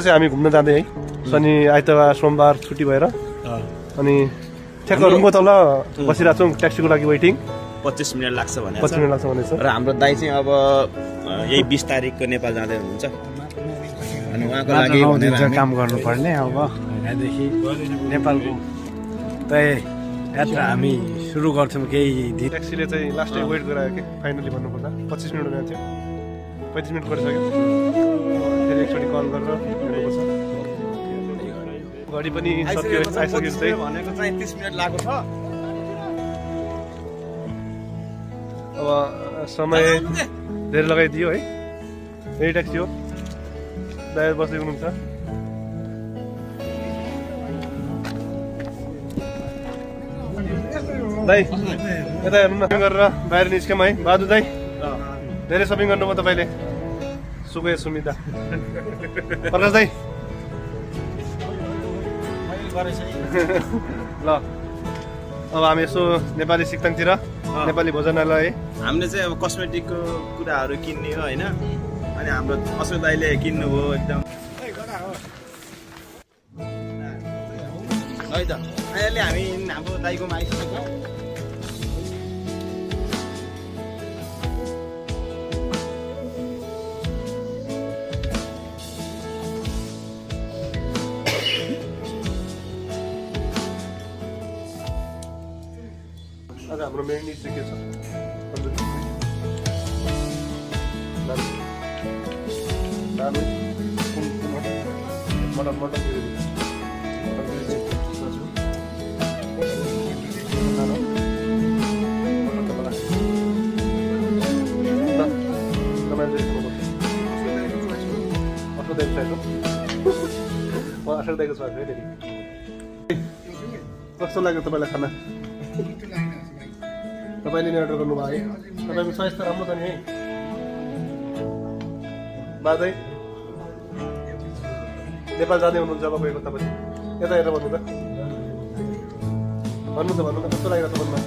चाहिँ हामी घुम्न जाँदै है शनि आइतबार सोमबार छुट्टी भएर अनि ठ्याक्क रुमको तल बसिरहेको छौँ ट्याक्सीको लागि वेटिङ 25 मिनट लाग्छ भने 25 मिनट लाग्छ भनेछ र हाम्रो दाइ चाहिँ अब यही 20 तारिखको नेपाल जाँदै हुनुहुन्छ अनि उहाँको लागि काम गर्नुपर्ने अब यहाँदेखि नेपालको तय यात्रा हामी सुरु गर्छौँ केही दिन ट्याक्सीले चाहिँ लास्टै वेट गरायो कि फाइनली भन्नुपर्दा 25 मिनट गएको थियो 35 मिनट गरिसक्यो फेरि एकचोटि कल गरेर हेर्नुपर्छ घडी पनि आइसक्यो चाहिँ भनेको चाहिँ 30 मिनट लाग्यो छ अब समय धेरै लगाइदियो है यही ट्याक्सी हो दाइ बसेको हुनुहुन्छ दाइ यता हेर्नु न गरेर बाहिर निस्क्यौँ है बहादुर दाइ धेरै सपिङ गर्नुभयो तपाईँले सुखय सुमिता प्रकाश दाइ ल अब हामी यसो नेपाली सिक्ताङतिर नेपाली भोजनालय हामीले चाहिँ अब कस्मेटिकको कुराहरू किन्ने हो होइन अनि हाम्रो अशोक दाइले किन्नुभयो एकदम है त अहिले हामी हाम्रो दाइकोमा आइसकेको आज हाम्रो मेन डिस चाहिँ के छ मटन मटन कस्तो लाग्यो तपाईँलाई खाना तपाईँले नै अर्डर गर्नुभयो है तपाईँको चोइस त राम्रो छ नि है बाँदै नेपाल जाँदै हुनुहुन्छ अब गएको तपाईँ यता हेरेर भन्नु त कस्तो लागेर तपाईँमा